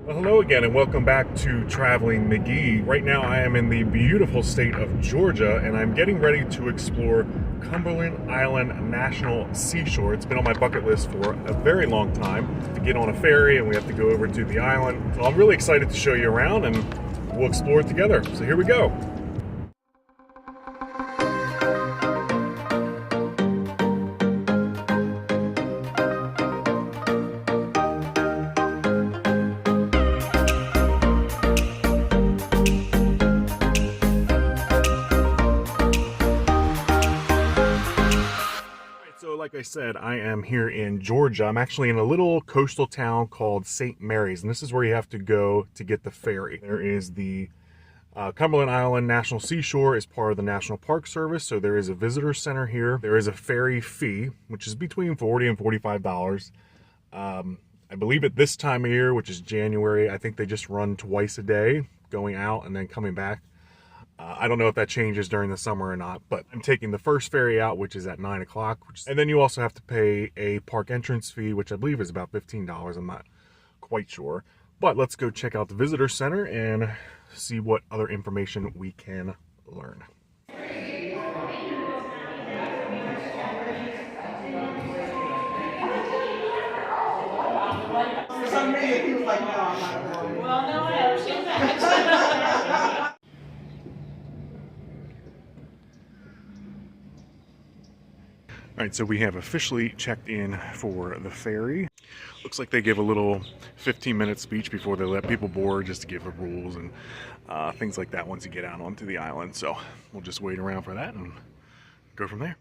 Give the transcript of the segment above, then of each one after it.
Well, hello again, and welcome back to Traveling McGee. Right now, I am in the beautiful state of Georgia, and I'm getting ready to explore Cumberland Island National Seashore. It's been on my bucket list for a very long time to get on a ferry, and we have to go over to the island. So I'm really excited to show you around, and we'll explore it together. So here we go. Like I said, I am here in Georgia. I'm actually in a little coastal town called St. Mary's, and this is where you have to go to get the ferry. There is the Cumberland Island National Seashore is part of the National Park Service, so there is a visitor center here. There is a ferry fee, which is between $40 and $45. I believe at this time of year, which is January, I think they just run twice a day, going out and then coming back. I don't know if that changes during the summer or not, but I'm taking the first ferry out, which is at 9 o'clock. And then you also have to pay a park entrance fee, which I believe is about $15. I'm not quite sure. But let's go check out the visitor center and see what other information we can learn. For some reason, he was like, no, I'm not going. Well, no, I understand that. All right, so we have officially checked in for the ferry. Looks like they give a little 15-minute speech before they let people board, just to give the rules and things like that once you get out onto the island. So we'll just wait around for that and go from there.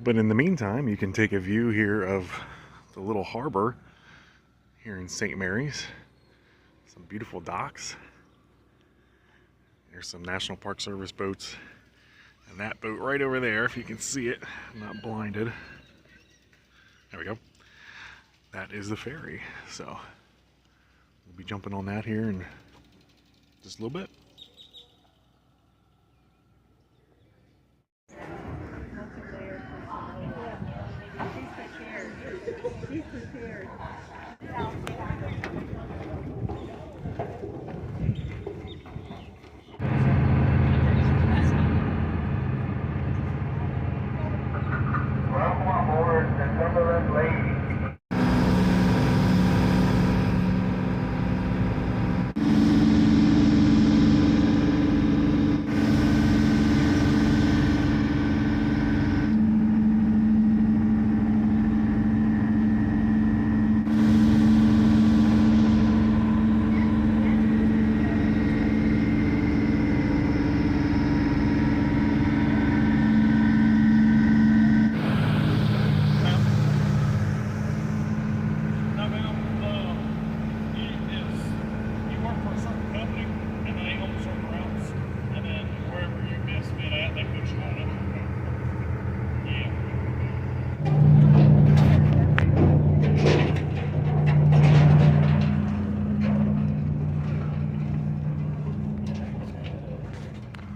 But in the meantime, you can take a view here of the little harbor here in St. Mary's. Some beautiful docks. There's some National Park Service boats. And that boat right over there, if you can see it, I'm not blinded. There we go. That is the ferry. So we'll be jumping on that here in just a little bit. Welcome aboard the Cumberland Lady.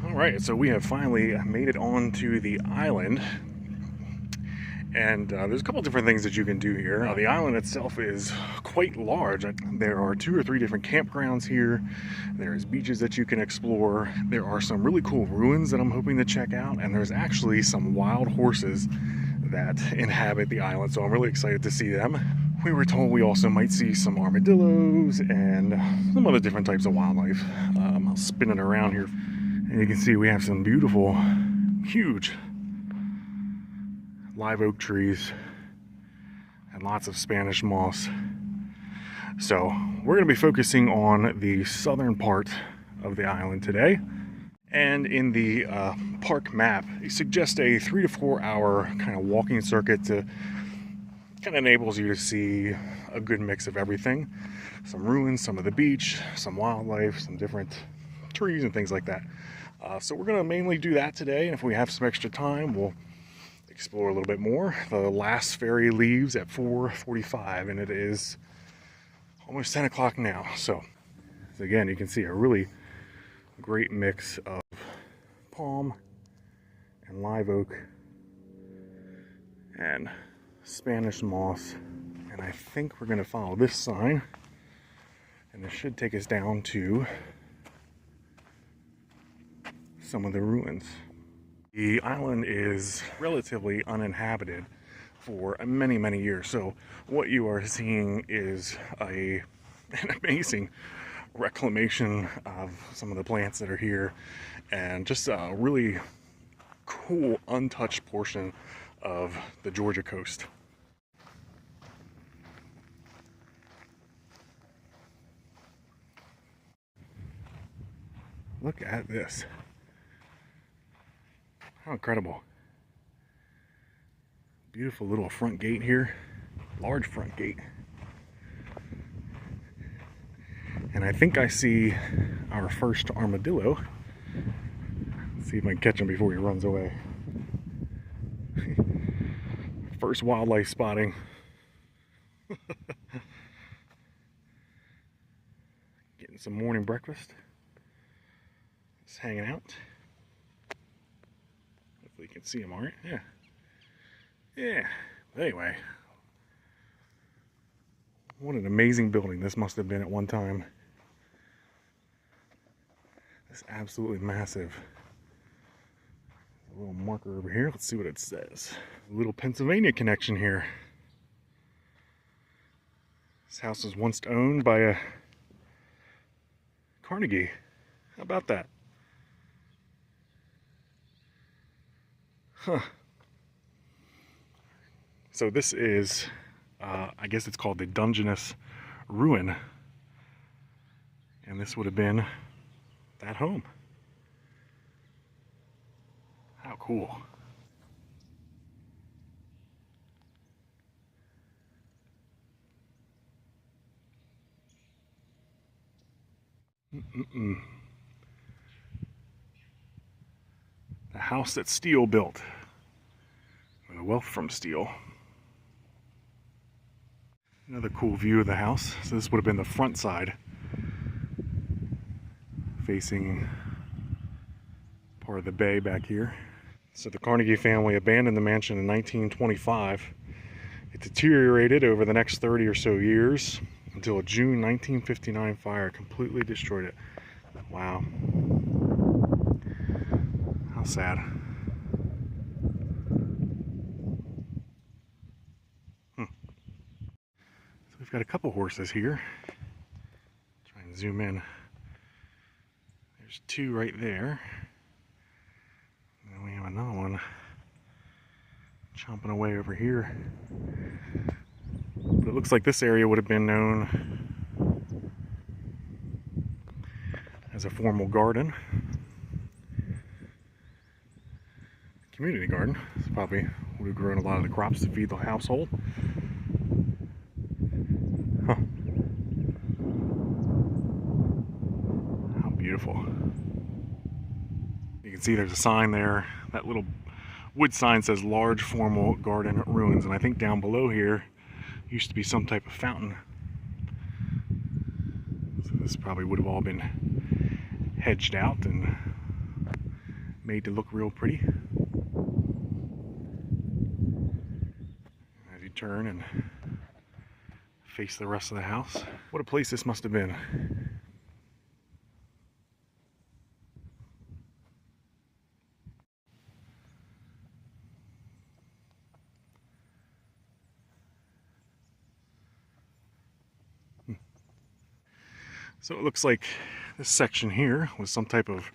Alright, so we have finally made it onto the island, and there's a couple different things that you can do here. The island itself is quite large. There are 2 or 3 different campgrounds here. There's beaches that you can explore. There are some really cool ruins that I'm hoping to check out, and there's actually some wild horses that inhabit the island, so I'm really excited to see them. We were told we also might see some armadillos and some other different types of wildlife. I'll spin it around here. And you can see we have some beautiful, huge live oak trees and lots of Spanish moss. So we're going to be focusing on the southern part of the island today. And in the park map, it suggests a 3 to 4 hour kind of walking circuit to kind of enables you to see a good mix of everything. Some ruins, some of the beach, some wildlife, some different trees and things like that. So we're going to mainly do that today, and if we have some extra time, we'll explore a little bit more. The last ferry leaves at 4:45, and it is almost 10 o'clock now. So again, you can see a really great mix of palm and live oak and Spanish moss. And I think we're going to follow this sign And this should take us down to some of the ruins. The island is relatively uninhabited for many, many years. So what you are seeing is an amazing reclamation of some of the plants that are here, and just a really cool untouched portion of the Georgia coast. Look at this. How incredible. Beautiful little front gate here. Large front gate. And I think I see our first armadillo. Let's see if I can catch him before he runs away. First wildlife spotting. Getting some morning breakfast. Just hanging out. Hopefully you can see him, alright? Yeah. Yeah. Anyway. What an amazing building this must have been at one time. It's absolutely massive. A little marker over here. Let's see what it says. A little Pennsylvania connection here. This house was once owned by a Carnegie. How about that? Huh. So this is, I guess it's called the Dungeness Ruin. And this would have been that home. How cool. The house that Steele built. The wealth from Steele. Another cool view of the house. So this would have been the front side, facing part of the bay back here. So the Carnegie family abandoned the mansion in 1925. It deteriorated over the next 30 or so years until a June 1959 fire completely destroyed it. Wow. How sad. So we've got a couple horses here. Try and zoom in. There's two right there. And then we have another one chomping away over here. But it looks like this area would have been known as a formal garden. Community garden. This probably would have grown a lot of the crops to feed the household. Huh. How beautiful. You can see there's a sign there. That little wood sign says large formal garden ruins, and I think down below here used to be some type of fountain. So this probably would have all been hedged out and made to look real pretty. As you turn and face the rest of the house. What a place this must have been. So it looks like this section here was some type of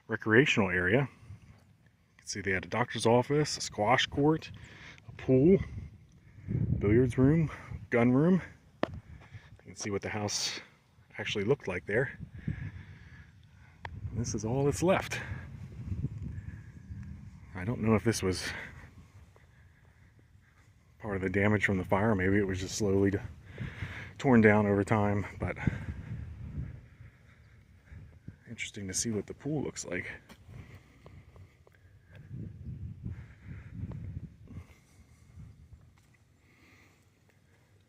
recreational area. You can see they had a doctor's office, a squash court, a pool, billiards room, gun room. You can see what the house actually looked like there. And this is all that's left. I don't know if this was part of the damage from the fire. Maybe it was just slowly torn down over time, but interesting to see what the pool looks like.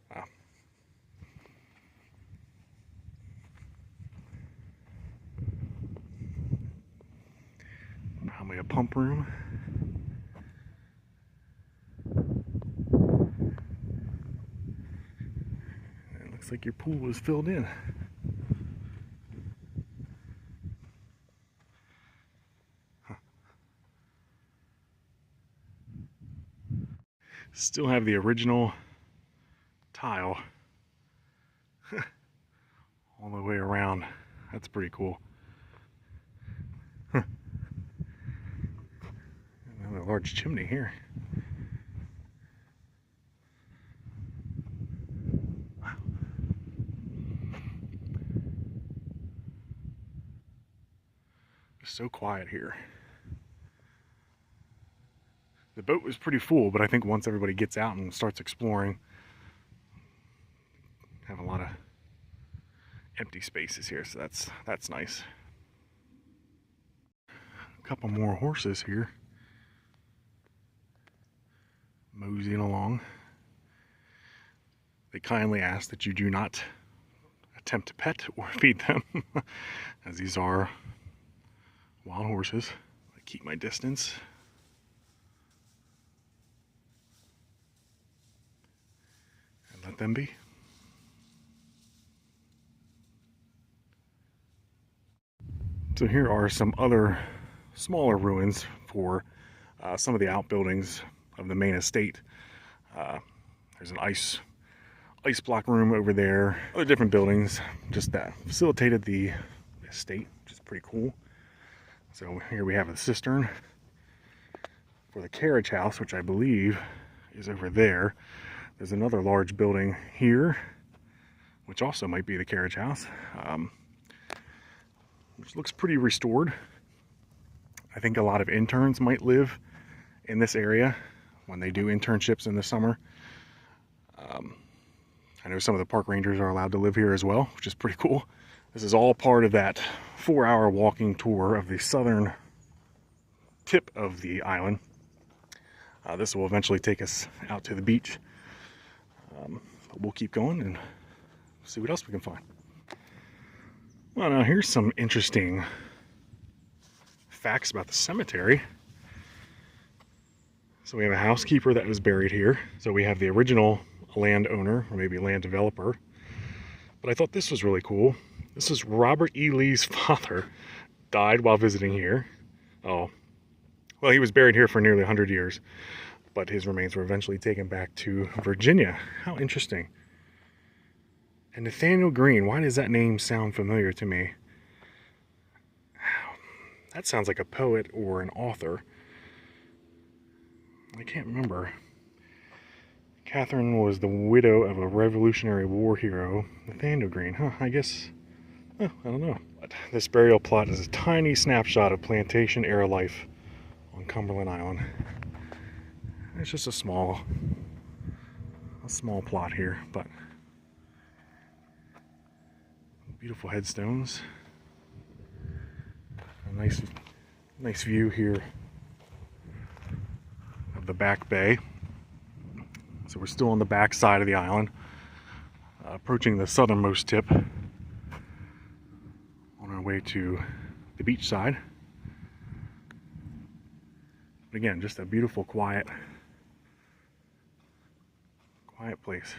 Wow. Probably a pump room. It looks like your pool is filled in. Still have the original tile all the way around. That's pretty cool. Another large chimney here. Wow. It's so quiet here. The boat was pretty full, but I think once everybody gets out and starts exploring, have a lot of empty spaces here, so that's nice. A couple more horses here, moseying along. They kindly ask that you do not attempt to pet or feed them, as these are wild horses. I keep my distance. Let them be. So here are some other smaller ruins for some of the outbuildings of the main estate. There's an ice block room over there. Other different buildings just that facilitated the estate, which is pretty cool. So here we have a cistern for the carriage house, which I believe is over there. There's another large building here, which also might be the carriage house, which looks pretty restored. I think a lot of interns might live in this area when they do internships in the summer. I know some of the park rangers are allowed to live here as well, which is pretty cool. This is all part of that 4-hour walking tour of the southern tip of the island. This will eventually take us out to the beach. But we'll keep going and see what else we can find. Well, now here's some interesting facts about the cemetery. So we have a housekeeper that was buried here. So we have the original landowner, or maybe land developer. But I thought this was really cool. This is Robert E. Lee's father. Died while visiting here. Oh, well, he was buried here for nearly 100 years. But his remains were eventually taken back to Virginia. How interesting. And Nathaniel Green, why does that name sound familiar to me? That sounds like a poet or an author. I can't remember. Catherine was the widow of a Revolutionary War hero. Nathaniel Green, I guess, I don't know. But this burial plot is a tiny snapshot of plantation era life on Cumberland Island. It's just a small plot here, but beautiful headstones. A nice view here of the back bay. So we're still on the back side of the island, approaching the southernmost tip on our way to the beach side. But again, just a beautiful, quiet place.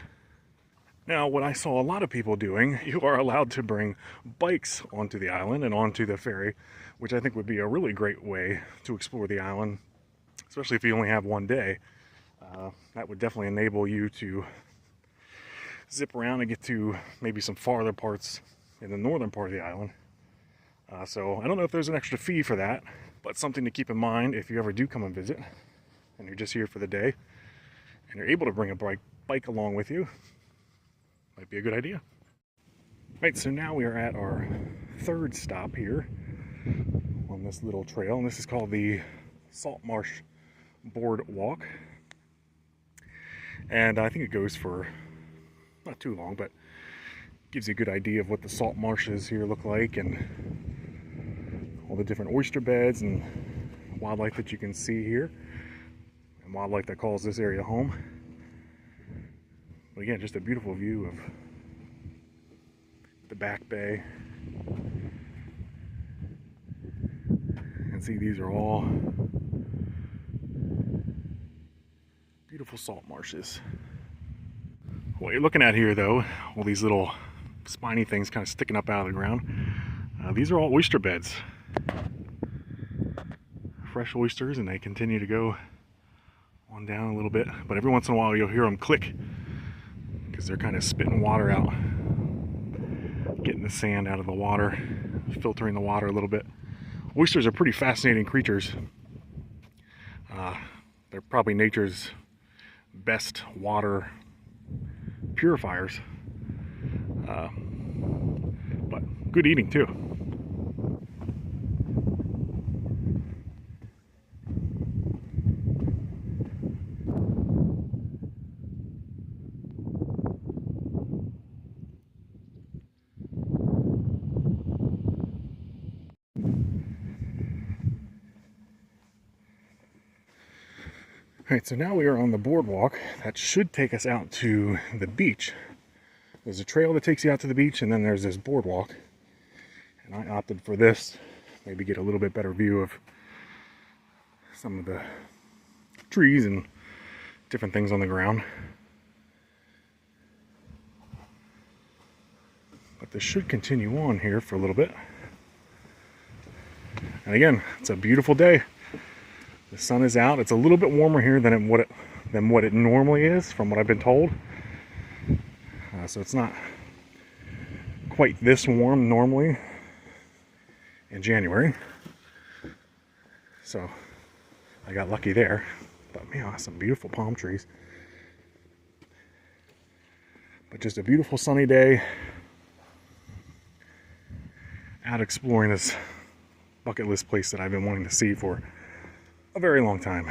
Now, what I saw a lot of people doing, you are allowed to bring bikes onto the island and onto the ferry, which I think would be a really great way to explore the island, especially if you only have one day. That would definitely enable you to zip around and get to maybe some farther parts in the northern part of the island. So I don't know if there's an extra fee for that, but something to keep in mind if you ever do come and visit and you're just here for the day and you're able to bring a bike along with you. Might be a good idea. Right, so now we are at our third stop here on this little trail, and this is called the Salt Marsh Boardwalk. And I think it goes for not too long, but gives you a good idea of what the salt marshes here look like and all the different oyster beds and wildlife that you can see here, and wildlife that calls this area home. But again, just a beautiful view of the back bay. And see, these are all beautiful salt marshes. What you're looking at here, though, all these little spiny things kind of sticking up out of the ground, these are all oyster beds. Fresh oysters, and they continue to go on down a little bit, but every once in a while you'll hear them click because they're kind of spitting water out, getting the sand out of the water, filtering the water a little bit. Oysters are pretty fascinating creatures. They're probably nature's best water purifiers, but good eating too. Alright, so now we are on the boardwalk that should take us out to the beach. There's a trail that takes you out to the beach, and then there's this boardwalk. And I opted for this, maybe get a little bit better view of some of the trees and different things on the ground. But this should continue on here for a little bit. And again, it's a beautiful day. The sun is out. It's a little bit warmer here than what it normally is, from what I've been told. So it's not quite this warm normally in January. So I got lucky there. But man, some beautiful palm trees. But just a beautiful sunny day. Out exploring this bucket list place that I've been wanting to see for a very long time.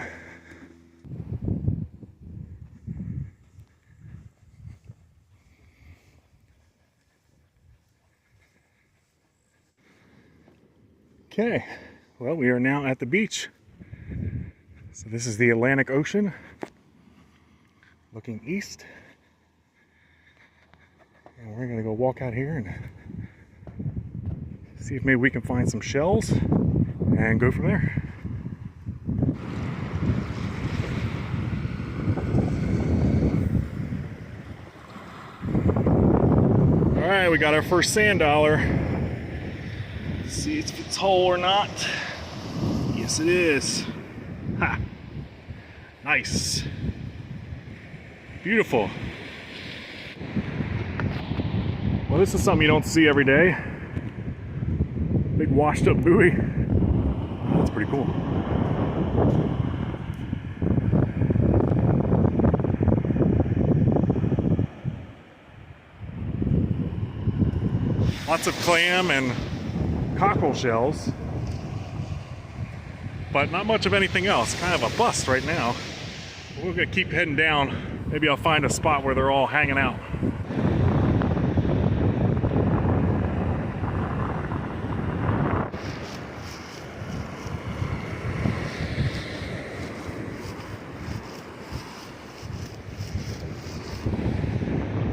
Okay, well, we are now at the beach. So this is the Atlantic Ocean, looking east. And we're gonna go walk out here and see if maybe we can find some shells and go from there. All right, we got our first sand dollar. Let's see if it's whole or not. Yes, it is. Ha! Nice. Beautiful. Well, this is something you don't see every day. Big washed up buoy. That's pretty cool. Lots of clam and cockle shells, but not much of anything else. Kind of a bust right now. We're gonna keep heading down. Maybe I'll find a spot where they're all hanging out.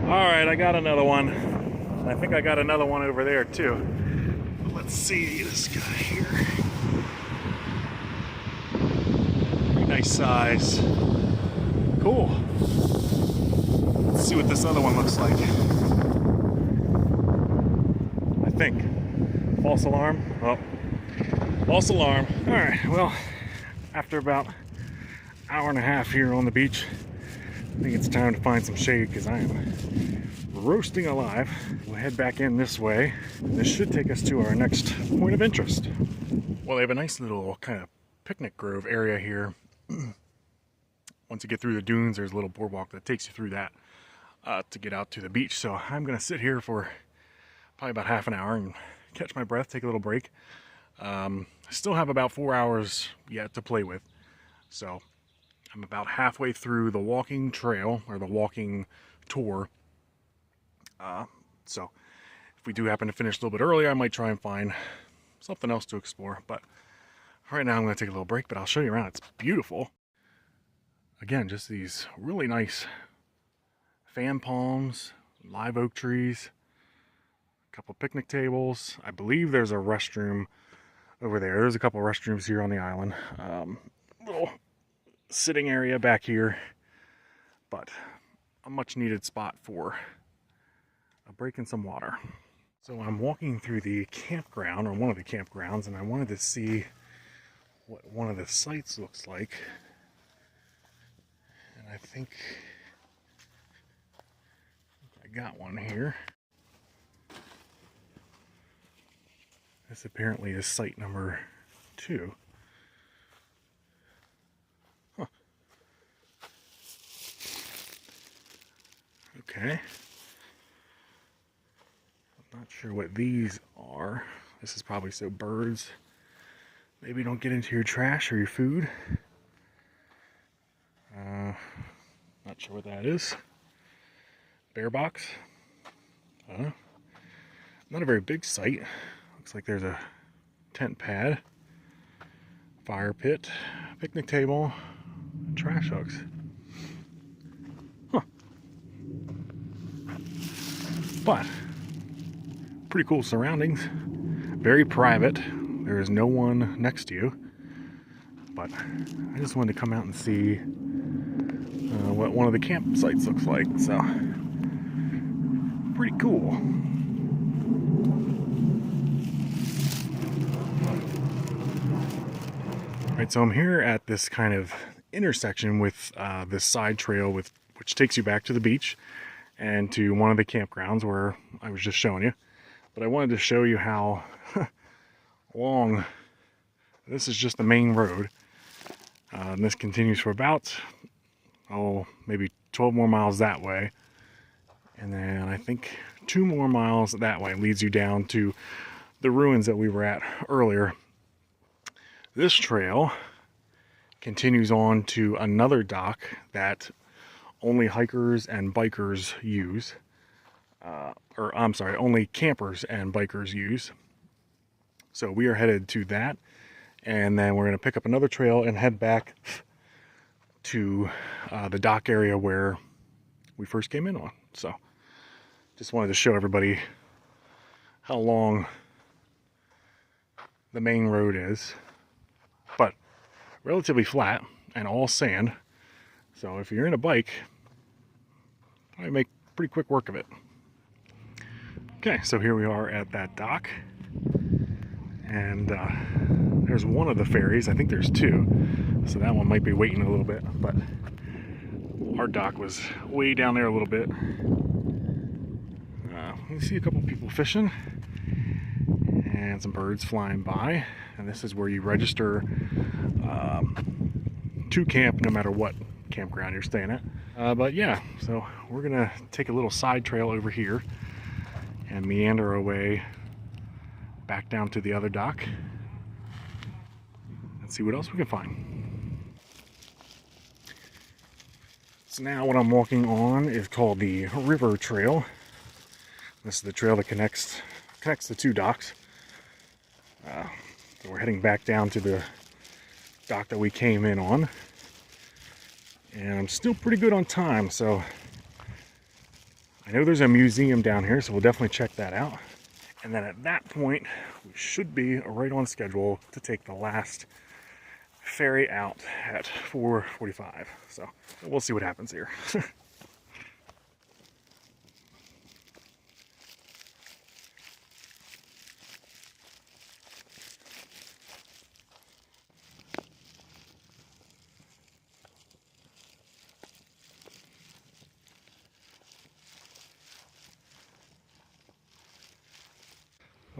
All right, I got another one. I think I got another one over there too. Let's see this guy here. Pretty nice size. Cool. Let's see what this other one looks like. I think. False alarm. Oh, false alarm. All right, well, after about an hour and a half here on the beach, I think it's time to find some shade because I am roasting alive. We'll head back in this way. This should take us to our next point of interest. Well, they have a nice little kind of picnic grove area here. Once you get through the dunes, there's a little boardwalk that takes you through that to get out to the beach. So I'm gonna sit here for probably about half an hour and catch my breath, take a little break. I still have about 4 hours yet to play with. So I'm about halfway through the walking trail, or the walking tour. So if we do happen to finish a little bit early, I might try and find something else to explore. But right now I'm going to take a little break, but I'll show you around. It's beautiful. Again, just these really nice fan palms, live oak trees, a couple picnic tables. I believe there's a restroom over there. There's a couple restrooms here on the island. Little sitting area back here, but a much needed spot for a break in some water. So I'm walking through the campground, or one of the campgrounds, and I wanted to see what one of the sites looks like I think I got one here. This apparently is site number 2. Huh. Okay. I'm not sure what these are. This is probably so birds maybe don't get into your trash or your food. Not sure what that is. Bear box. Not a very big site. Looks like there's a tent pad, fire pit, picnic table, and trash hooks. Huh. But pretty cool surroundings. Very private. There is no one next to you. But I just wanted to come out and see what one of the campsites looks like. So pretty cool. Right, so I'm here at this kind of intersection with this side trail which takes you back to the beach and to one of the campgrounds where I was just showing you. But I wanted to show you how long this is. Just the main road. And this continues for about, maybe 12 more miles that way. And then I think 2 more miles that way leads you down to the ruins that we were at earlier. This trail continues on to another dock that only hikers and bikers use. Or I'm sorry, only campers and bikers use. So we are headed to that. And then we're going to pick up another trail and head back to the dock area where we first came in on. So just wanted to show everybody how long the main road is. But relatively flat and all sand. So if you're in a bike, probably make pretty quick work of it. Okay, so here we are at that dock. And there's one of the ferries. I think there's 2. So that one might be waiting a little bit. But our dock was way down there a little bit. You see a couple people fishing. And some birds flying by. And this is where you register to camp no matter what campground you're staying at. But yeah, so we're going to take a little side trail over here and meander our way back down to the other dock and see what else we can find. So now what I'm walking on is called the River Trail. This is the trail that connects the 2 docks. So we're heading back down to the dock that we came in on. And I'm still pretty good on time, so I know there's a museum down here, so we'll definitely check that out. And then at that point, we should be right on schedule to take the last ferry out at 4:45. So we'll see what happens here.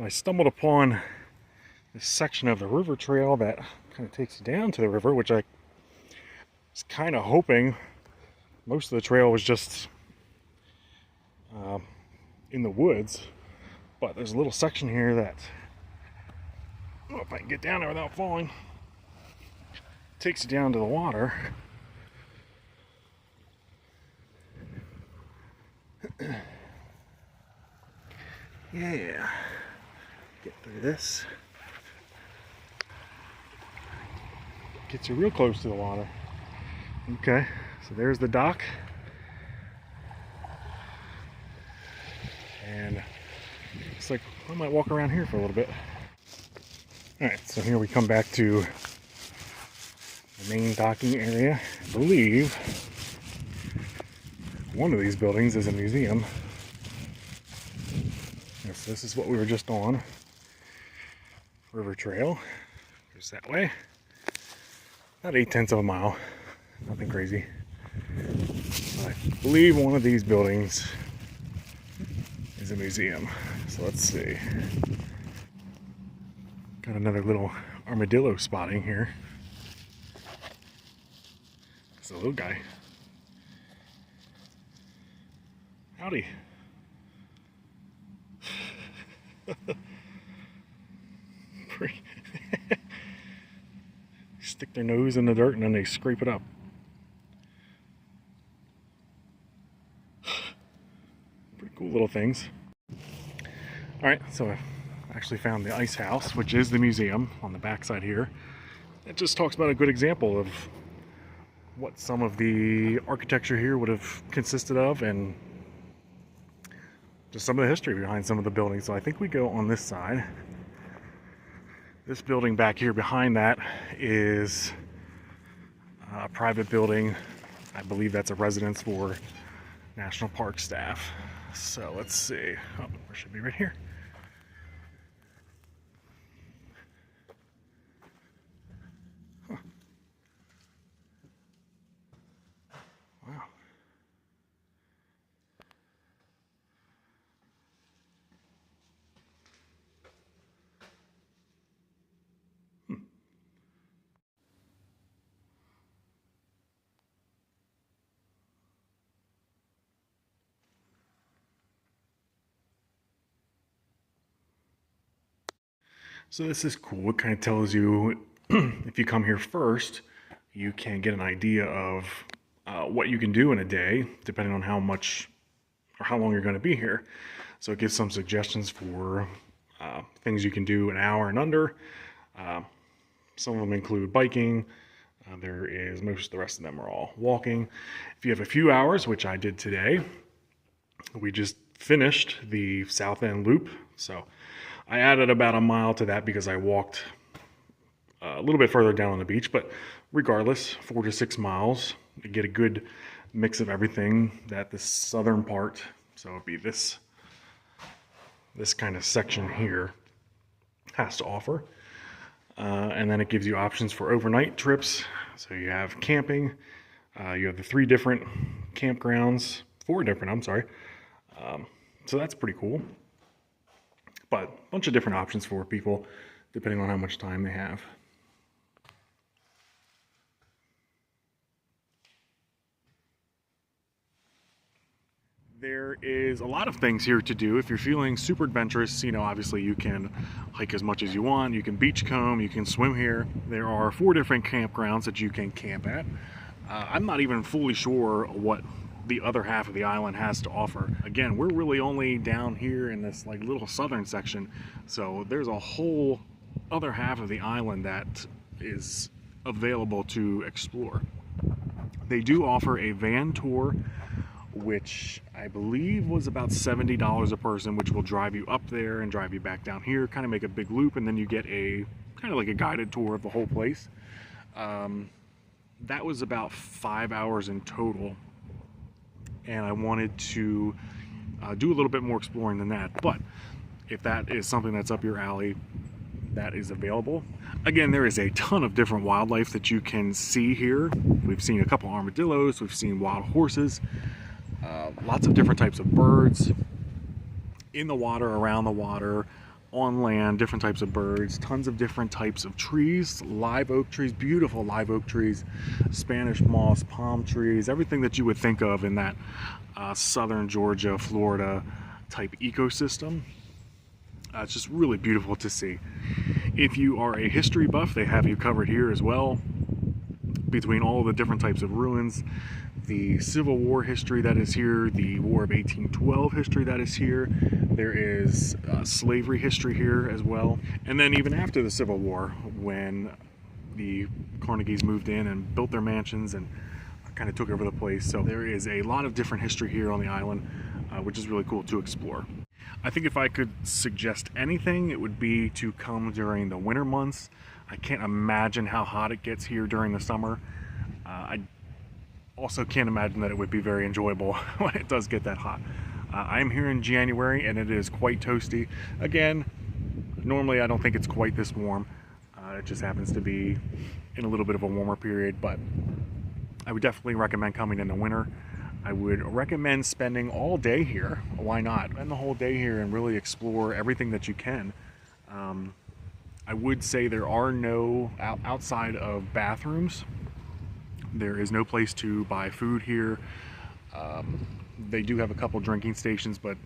I stumbled upon this section of the river trail that kind of takes you down to the river, which I was kind of hoping most of the trail was just in the woods, but there's a little section here that, I don't know if I can get down there without falling, takes you down to the water. Yeah. Get through this. Gets you real close to the water. Okay, so there's the dock. And looks like I might walk around here for a little bit. Alright, so here we come back to the main docking area. I believe one of these buildings is a museum. Yes, this is what we were just on. River Trail goes that way. About 8/10 of a mile. Nothing crazy. I believe one of these buildings is a museum. So let's see. Got another little armadillo spotting here. It's a little guy. Howdy. Stick their nose in the dirt and then they scrape it up. Pretty cool little things. Alright, so I actually found the ice house, which is the museum on the backside here. It just talks about a good example of what some of the architecture here would have consisted of and just some of the history behind some of the buildings. So I think we go on this side. This building back here behind that is a private building. I believe that's a residence for National Park staff. So let's see. Oh, it should be right here. Huh. Wow. So this is cool. It kind of tells you if you come here first, you can get an idea of what you can do in a day, depending on how much or how long you're going to be here. So it gives some suggestions for things you can do an hour and under. Some of them include biking. Most of the rest of them are all walking. If you have a few hours, which I did today, we just finished the South End Loop. So I added about a mile to that because I walked a little bit further down on the beach, but regardless, 4 to 6 miles. You get a good mix of everything that the southern part, so it'd be this kind of section here, has to offer. And then it gives you options for overnight trips. So you have camping, you have the 4 different, I'm sorry. So that's pretty cool. But a bunch of different options for people depending on how much time they have. There is a lot of things here to do. If you're feeling super adventurous, obviously you can hike as much as you want. You can beachcomb, you can swim here. There are 4 different campgrounds that you can camp at. I'm not even fully sure what the other half of the island has to offer. Again, we're really only down here in this little southern section, so there's a whole other half of the island that is available to explore. They do offer a van tour, which I believe was about $70 a person, which will drive you up there and drive you back down here, kind of make a big loop, and then you get a kind of like a guided tour of the whole place. That was about 5 hours in total, and I wanted to do a little bit more exploring than that. But if that is something that's up your alley, that is available. Again, there is a ton of different wildlife that you can see here. We've seen a couple armadillos, we've seen wild horses, lots of different types of birds in the water, around the water, on land, different types of birds, tons of different types of trees, live oak trees, beautiful live oak trees, Spanish moss, palm trees, everything that you would think of in that southern Georgia, Florida type ecosystem. It's just really beautiful to see. If you are a history buff, they have you covered here as well, between all the different types of ruins, the Civil War history that is here, the War of 1812 history that is here. There is slavery history here as well. And then even after the Civil War, when the Carnegies moved in and built their mansions and kind of took over the place. So there is a lot of different history here on the island, which is really cool to explore. I think if I could suggest anything, it would be to come during the winter months. I can't imagine how hot it gets here during the summer. I also can't imagine that it would be very enjoyable when it does get that hot. I'm here in January and it is quite toasty. Again, normally I don't think it's quite this warm. It just happens to be in a little bit of a warmer period, but I would definitely recommend coming in the winter. I would recommend spending all day here. Why not? Spend the whole day here and really explore everything that you can. I would say there are no, outside of bathrooms, there is no place to buy food here. They do have a couple drinking stations, but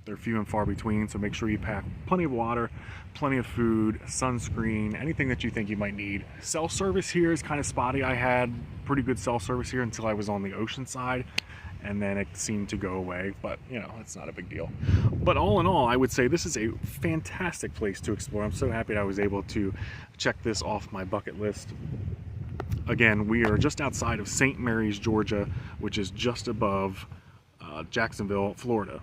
they're few and far between, so make sure you pack plenty of water, plenty of food, sunscreen, anything that you think you might need. Cell service here is kind of spotty. I had pretty good cell service here until I was on the ocean side, and then it seemed to go away, but you know, it's not a big deal. But all in all, I would say this is a fantastic place to explore. I'm so happy I was able to check this off my bucket list. Again, we are just outside of St. Mary's, Georgia, which is just above Jacksonville, Florida.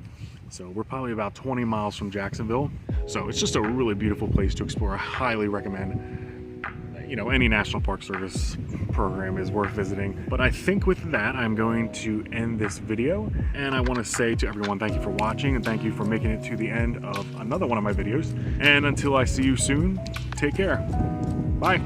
So we're probably about 20 miles from Jacksonville. So it's just a really beautiful place to explore. I highly recommend. You know, any National Park Service program is worth visiting. But I think with that, I'm going to end this video. And I want to say to everyone, thank you for watching and thank you for making it to the end of another one of my videos. And until I see you soon, take care. Bye.